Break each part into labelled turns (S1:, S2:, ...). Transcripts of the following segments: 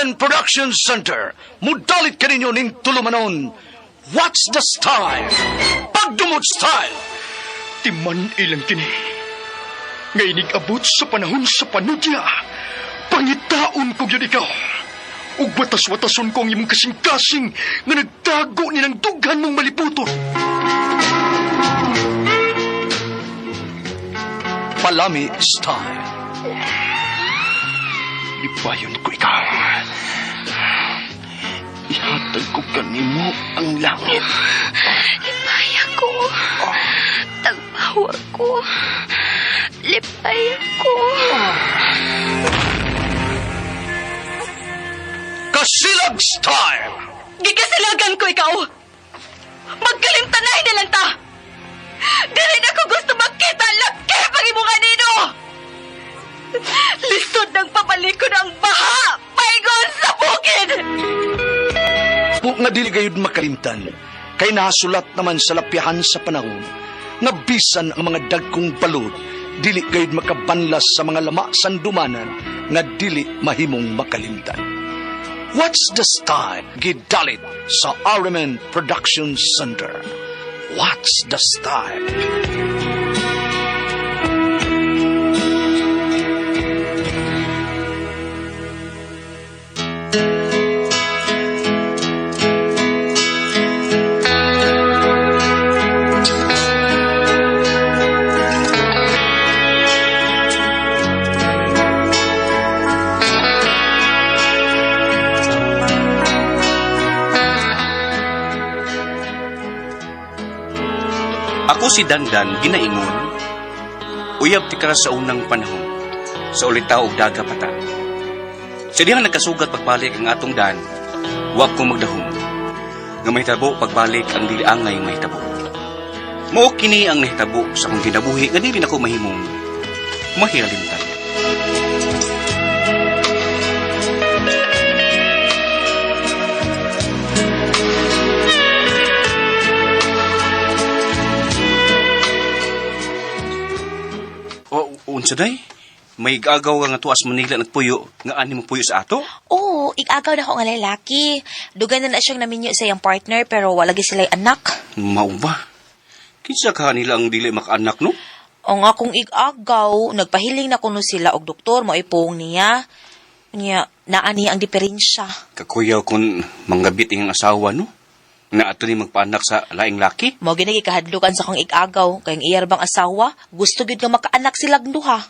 S1: RMN Production Center. Mudalit ka ninyo ning tulumanon. What's the style? Pagdumot style.
S2: Timan ilang kini. Ngay abot sa panahon sa panudya. Pangitaon ko yun ikaw. Ug watas-watason ko ang imong kasing-kasing nga nagtago nilang dughan mong maliputon.
S1: Palami style.
S2: Lipayon ko ikaw. Ihatag ko kanimo ang langit.
S3: Lipaya ko. Tagpawa ko. Lipaya ko.
S1: Kasilag style.
S3: Gikasilagan ko ikaw. Magkalimtanay na lang ta. Dili na ko gusto makita ang laki pag-imunga nino. Lisod ng papalikod ang baha. Paigon sa bukid.
S1: Kung nga dili gayud makalimtan, kay nasulat naman sa lapihan sa panahon, nga bisan ang mga dagkong balod, dili gayud makabanlas sa mga lama sandumanan, nga dili mahimong makalimtan. What's the style? Gidalit sa RMN Production Center. What's the style?
S4: Ako si Dandan ginaingon, uyab ti ka sa unang panahon, sa ulit tao og daga pata. Sa dihang nagkasugat pagbalik ang atong dan, wag ko magdahom. Nga mahitabo pagbalik ang dili angay mahitabo. Mao kini ang nahitabo sa kong ginabuhi nga dili nako mahimong mahialimtan. Unsa day? May igagaw nga tuas Manila nagpuyo nga ani mo puyo sa ato?
S5: Oo, igagaw na ko nga lalaki. Dugan na siyang naminyo sa iyang partner pero wala gi sila'y anak.
S4: Mao ba? Kinsa ka nila ang dili makaanak no?
S5: O nga kung igagaw, nagpahiling na kuno sila og doktor mo ipong niya. Niya, naani ang diferensya.
S4: Kakuyaw kung manggabit iyang asawa no? Na ato ni magpaanak sa laing laki?
S5: Mo ginagi kahadlukan sa kong igagaw, kayong iyarbang asawa, gusto gid nga makaanak silang duha.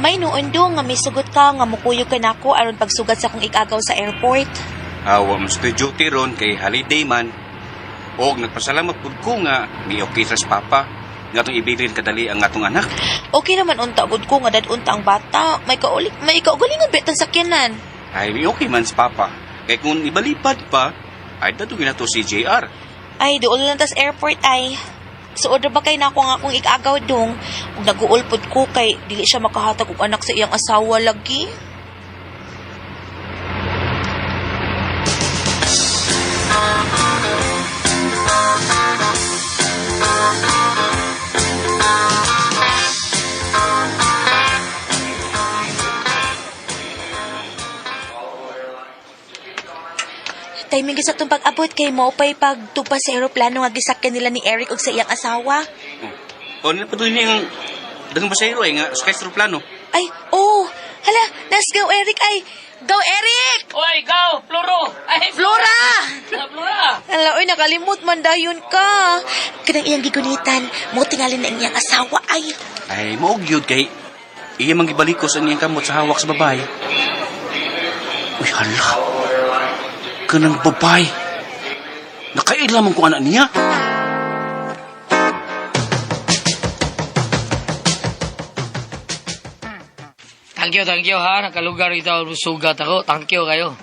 S5: May noon do nga misugot ka nga mukuyog ka nako aron pagsugat sa kong igagaw sa airport.
S4: Awa mo sa duty ron kay holiday man. Og nagpasalamat pud ko nga may okay sa papa nga atong ibilin kadali ang atong anak.
S5: Okay naman unta gud ko nga dadunta ang bata. May kaugalingon betan sakyanan.
S4: Ay may okay man sa papa. Kay kung ibalipad pa, ay dadugin na to si JR.
S5: Ay doon lang tas airport ay. So order ba kay nako nga akong igagaw dong ug naguulpod ko kay dili siya makahatag og anak sa iyang asawa lagi. Timing sa itong pag-abot kay mo pa'y pagtupa sa aeroplano nga gisakyan nila ni Eric og sa iyang asawa.
S4: O nila pa doon yung dagang pasayro ay nga sa aeroplano.
S5: Ay, oh! Hala, let's go Eric ay! Go Eric!
S6: Oy, go! Floro! Ay,
S5: Flora!
S6: Flora!
S5: Hala, oy, nakalimot man dayon ka. Kanang iyang gigunitan, mo tingalin na iyang asawa ay.
S4: Ay, maog yun kay iya manggibalikos ang iyang kamot sa hawak sa babae. Uy, hala. Kanang babae. Nakailamang ko anak niya.
S6: Thank you ha. Nakalugar ito sugat ako. Thank you kayo.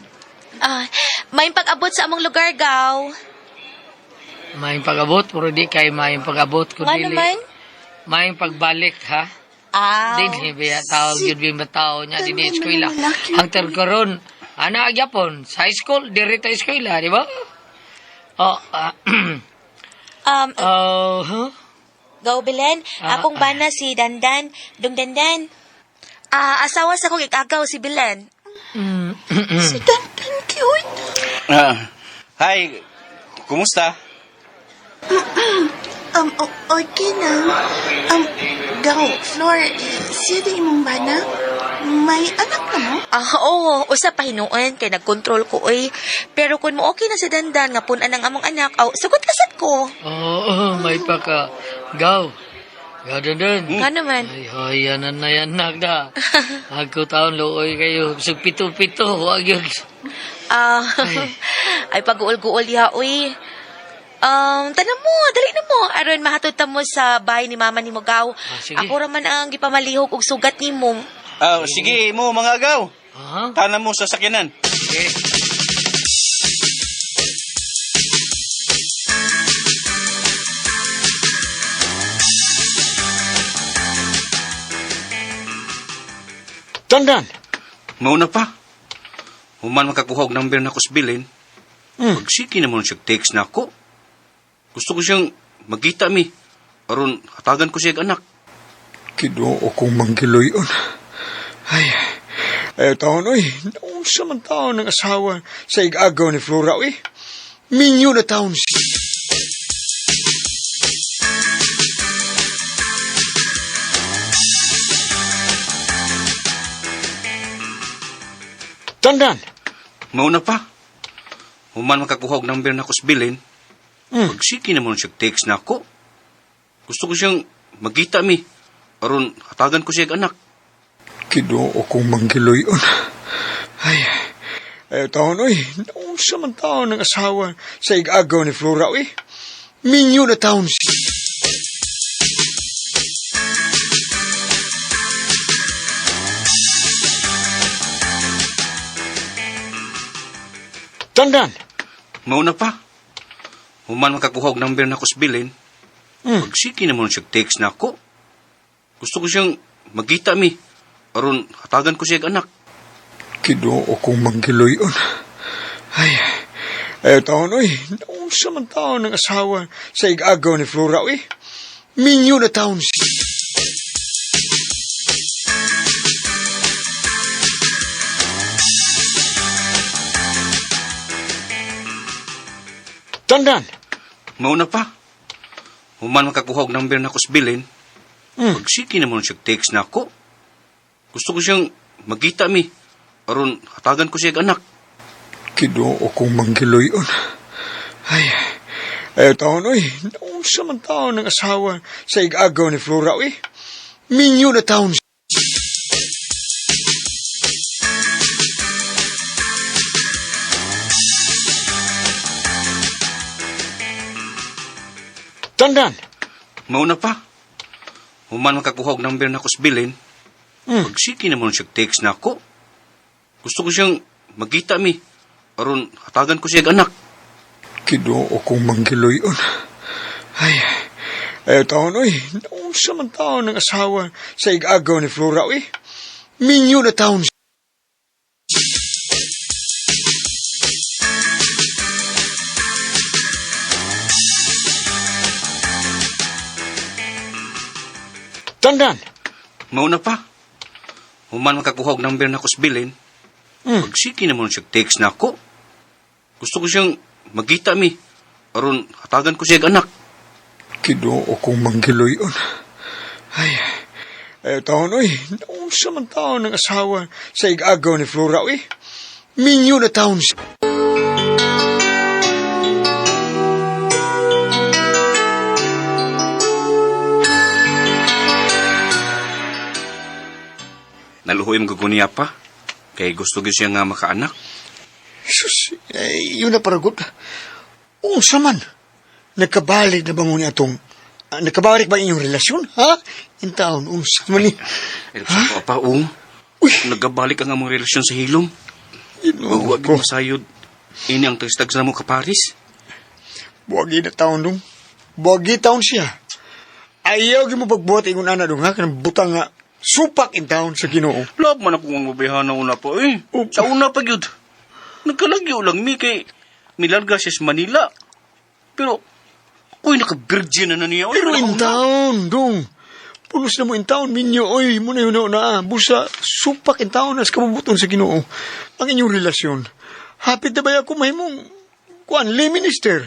S5: May pag-abot sa among lugar, gaw.
S6: May pag-abot, pero di kay may pag-abot.
S5: Nga naman?
S6: May pagbalik ha. Din biya tao gyud bing tao nya din
S3: Tanong
S6: eskwela.
S3: man ang lalaki.
S6: Hangtod karon ana gyapon sa high school diri ta eskwela, di ba? Oh, huh?
S5: Go, Belen. Akong bana si Dandan. Dong Dandan. Asawa sa kong ikagaw si Belen.
S3: Si Dandan, cute.
S4: Hi, kumusta?
S3: Okay na. Gaw, Flor, siya din imong bana? May anak na mo?
S5: Oo. Usa pa hinuon kay nagkontrol ko, oy. Pero kung mo okay na si Dandan, nga punan ang among anak, sagot kasat ko.
S6: May pa ka. Gaw. Gaw dandan.
S5: Nga naman.
S6: Ay, yanan na yanak da. Ako taon looy kayo. Sug pito-pito. Wag yun.
S5: Ay pag-uol-guol ya, uy. Tanong mo, dali na mo. Aron mahatod ta mo sa bahay ni mama ni mo, Gaw.
S6: Sige.
S5: Ako raman ang gipamalihog og sugat ni mo.
S4: Sige mo, mga agaw.
S6: Ha?
S4: Tanan mo sa sakyanan.
S6: Okay.
S2: Dandan.
S4: Mauna pa. Human makakuha og number na ko sa bilin. Magsiki naman siya text na ako. Gusto ko siyang magkita mi. Aron hatagan ko siya ang anak.
S2: Kinuo kong manggiloyon. Ay, taon, oy. Naunsa man taon ng asawa sa igagaw ni Flora, oy. Minyo na taon siya. Dandan.
S4: Mauna pa. Human makakuha og number na ko sa bilin. Magsiki naman siya text na ako. Gusto ko siyang magkita mi. Aron hatagan ko siya ang anak.
S2: Kinuo kong manggiloyon. Ay, taon, oy. Naunsa man taon ng asawa sa igagaw ni Flora, oy. Minyo na taon siya. Dandan.
S4: Mauna pa. Human makakuha og number na ko sa bilin. Magsiki naman siya text na ako. Gusto ko siyang magkita mi. Aron hatagan ko siya ang anak.
S2: Kinuo kong manggiloyon. Ay, taon, oy. Naunsa man taon ng asawa sa igagaw ni Flora, oy. Minyo na taon siya. Dandan.
S4: Mauna pa. Human makakuha og number na ko sa bilin. Magsiki naman siya text na ako. Gusto ko siyang magkita mi. Aron hatagan ko siya ang anak.
S2: Kinuo kong manggiloyon. Ay, taon, oy. Naunsa man taon ng asawa sa igagaw ni Flora, oy. Minyo na taon siya. Dandan.
S4: Mauna pa. Human makakuha og number na ko sa bilin. Magsiki naman siya text na ako. Gusto ko siyang magkita mi. Aron hatagan ko siya ang anak.
S2: Kinuo kong manggiloyon. Ay, taon, oy. Naunsa man taon ng asawa sa igagaw ni Flora, oy. Minyo na taon siya. Dandan.
S4: Mauna pa. Human makakuha og number na ko sa bilin. Magsiki naman siya text na ako. Gusto ko siyang magkita mi. Aron hatagan ko siya ang anak.
S2: Kinuo kong manggiloyon. Ay, taon, oy. Naunsa man taon ng asawa sa igagaw ni Flora, oy. Minyo na taon siya.
S4: Naluhoy ang guguniya pa. Kaya gusto ko siya nga makaanak.
S2: Sus, yun na paragot. Unsa man. Nagkabalik na ba ngunit atong... nagkabalik ba inyong relasyon, ha? In taon, unsa man ni...
S4: Sa pa, nagabalik ang among relasyon sa hilom. Huwag
S2: ko.
S4: masayod. Ini ang tagstag sa mo ka Paris.
S2: Buwagi na taon dong. Buwagi taon siya. Ayaw mo pagbuhat ingon ana dong, ha? Kanang butang nga supak in town sa Ginoo.
S4: Lab man akong mabayhan na una pa eh.
S2: Oh.
S4: Sa una pa yun. Nagkalagyo lang mi kay milarga siya sa Manila. Pero, ako'y naka-virgin na niya.
S2: Pero in town, dong. Pulos na mo in town, minyo, oy, muna yun na, busa, supak in town, as kabubuton sa Ginoo. Ang inyong relasyon. Hapit na ba ako mahimong, kuan, lay minister.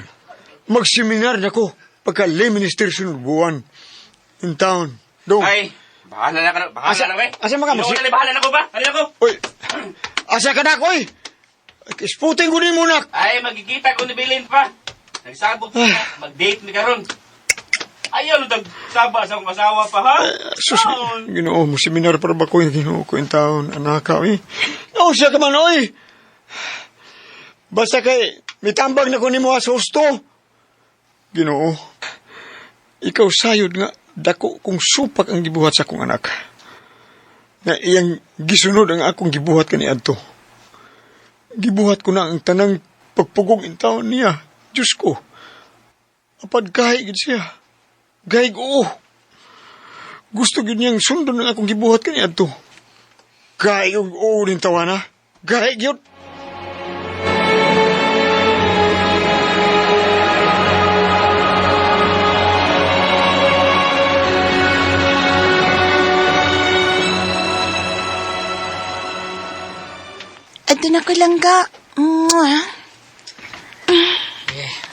S2: Magseminar na ko, pagka lay minister sunod buwan. In town, dong.
S4: Ay, bahala na ka na. Bahala na, eh.
S2: Asa mga
S4: Ino na, bahala na ko ba? Halina ko.
S2: Oy, asa ka na ko, oy. Isputin ko ni mo, nak.
S4: Ay, magkikita ko ni Bilin pa. Nagsabot ko na. Mag-date ni karon. Ayaw, nagsaba sa akong asawa pa, ha?
S2: Sus, Ginoo mo, seminar para ba ko yung Ginoo ko in town, anak ka, oy. O, siya ka man, oy. Basta kay, may tambag na ko ni mo sa husto. Ginoo, ikaw sayod nga, dako kung supak ang gibuhat sa akong anak. Na iyang gisunod ang akong gibuhat kaniadto. Gibuhat ko na ang tanang pagpugong in town niya. Diyos ko, apad kahit siya. Gayg oo. Gusto gid niyang sundon ng akong gibuhat kaniadto. Gayg oo din tawana. Gayg yun.
S5: Ato na ko lang ga.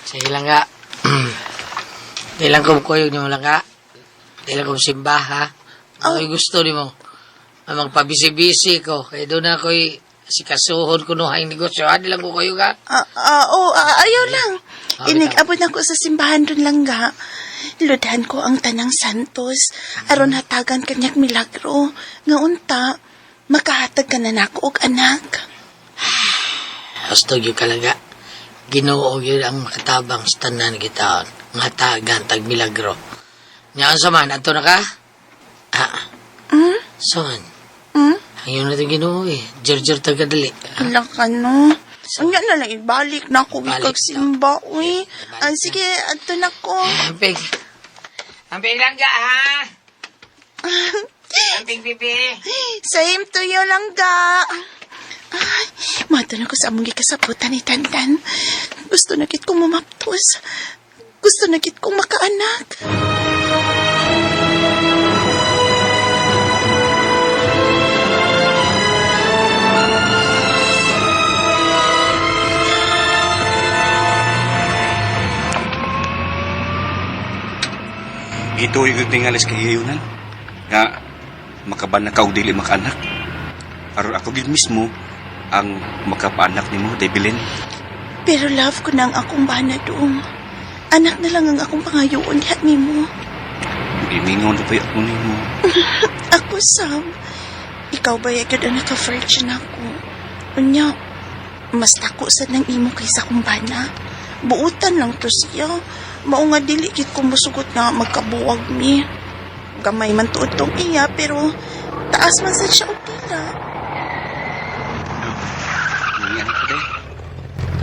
S6: Sige lang nga. Di lang ko kuyog ni mo lang nga. Di lang ko simba, ha? Ako'y gusto ni mo. Magpabisi-bisi ko. Kaya doon ako'y sikasuhon ko no ang negosyo, ha? Di lang ko kuyog, ha?
S7: Ayaw lang.
S6: Okay,
S7: Inigabot na ko sa simbahan dun lang ga. Ludhan ko ang tanang santos. Aron hatagan kanyak milagro. Nga unta, makahatag ka na nako og anak.
S6: Hastog yung kalaga. Ginoo yun ang makatabang sa tanan kita. Nga tagan, tag milagro. Nyaan sa man, ato na ka? Son. Ang yun natin ginoo eh. Jer-jer tagadali.
S7: Wala ka no. Ang yan na lang, ibalik na ako.
S6: Balik
S7: Ikag simba, uy. Ay, sige, ato na ko.
S6: Amping. Amping lang ka, ha? Amping pipi.
S7: Same to you lang ga. Ay, mato na ko sa among gikasabutan ni Tantan. Gusto na kit kong mamaptos. Gusto na kit kong makaanak.
S4: Ito yung tingalis kay Yayunan. Nga, makaban na ka o dili makaanak. Aron ako gid mismo ang makapaanak ni mo, Debilin.
S7: Pero love ko na ang akong bana doong. Anak na lang ang akong pangayoon dihat nimo.
S4: Imingon na pa ako ni mo.
S7: Ako, Sam. Ikaw ba yagad ang naka-virgin ako? Unya, mas tako sa nang imo kaysa kong bana. Buutan lang to siya. Mao nga dili kit ko musugot nga magkabuwag mi. Gamay man tuod tong iya, pero taas man sad siya og tila.
S4: Nangiyan ko day.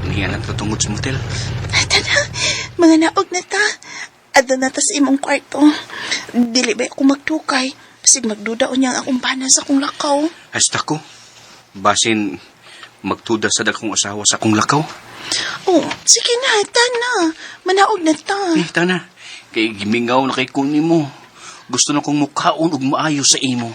S4: Nangiyan ko tungod sa motel.
S7: Ata na, mga naog na ta. Ada na ta sa imong kwarto. Dili ba ako magtukay? Pasig magduda o niyang akong bana sa akong lakaw.
S4: Hasta ko. Basin magtuda sa dakong asawa sa akong lakaw.
S7: Oh, sige na, tana. Manaog na ta.
S4: Tana, kay gimingaw na kay kuni mo. Gusto na kong mukhaon ug maayo sa imo.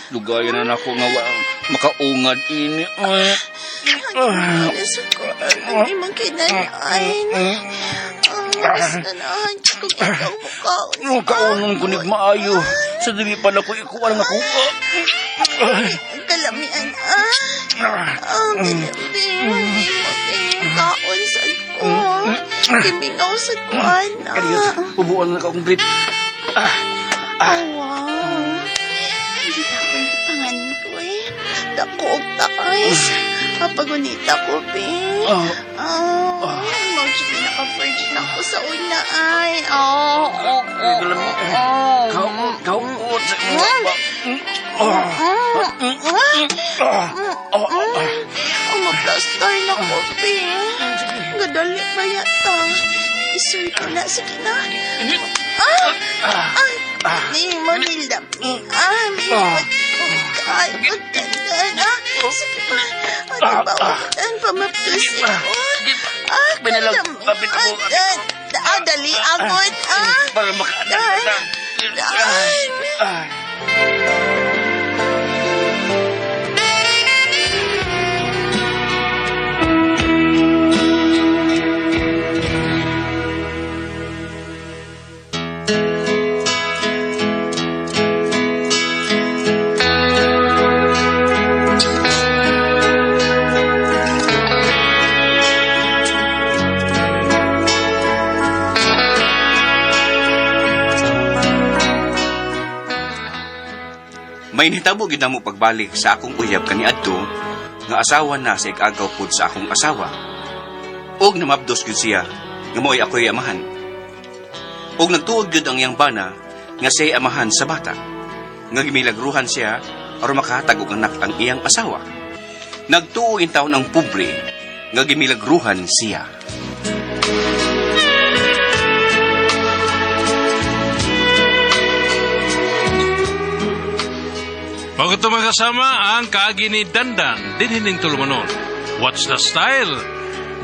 S4: Lugayan na ako nga makaungad ini.
S7: Nasa ko, ano imang kinanain. Basta na, hindi ko kitang mukhaon.
S4: Mukhaonon ko ni maayo. Sa dili pala ko ikuha nga kuka.
S7: Kalamian, bilibing, makaon sa ko. Kimingaw sa ko, anak.
S4: Kaliyot, ubuan na ka akong brit.
S7: Wow. Hindi na ako ipangan ko eh. Dako og taas. Papagunita ko, be. Mag-sabi naka-virgin ako sa una ay.
S4: Kauot sa imo.
S7: Umaplastar na ko, Pi. Gadali ba yata? Isoy ko na. Sige na. Ni Manila, Pi. Ay, magkandan. Sige pa. Ano ba? Utan pa maptusin ko?
S4: Binalag, kapit ko.
S7: Dali, agod.
S4: Para makaanak na. May nitabo gid namo pagbalik sa akong uyab kaniadto nga asawa na sa ikagaw pud sa akong asawa. Og namabdos gyud siya nga mo'y ako'y amahan. Og nagtuog gyud ang iyang bana nga siya'y amahan sa bata. Nga gimilagruhan siya aron makahatag og anak ang iyang asawa. Nagtuo in taon ang pobre nga gimilagruhan siya.
S8: Pagkatong magkasama ang kaagi ni Dandan, din hining tulumanon. What's the style?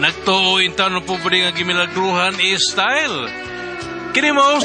S8: Nagtuo in taon ng pobre nga gimilagruhan is style. Kini mo?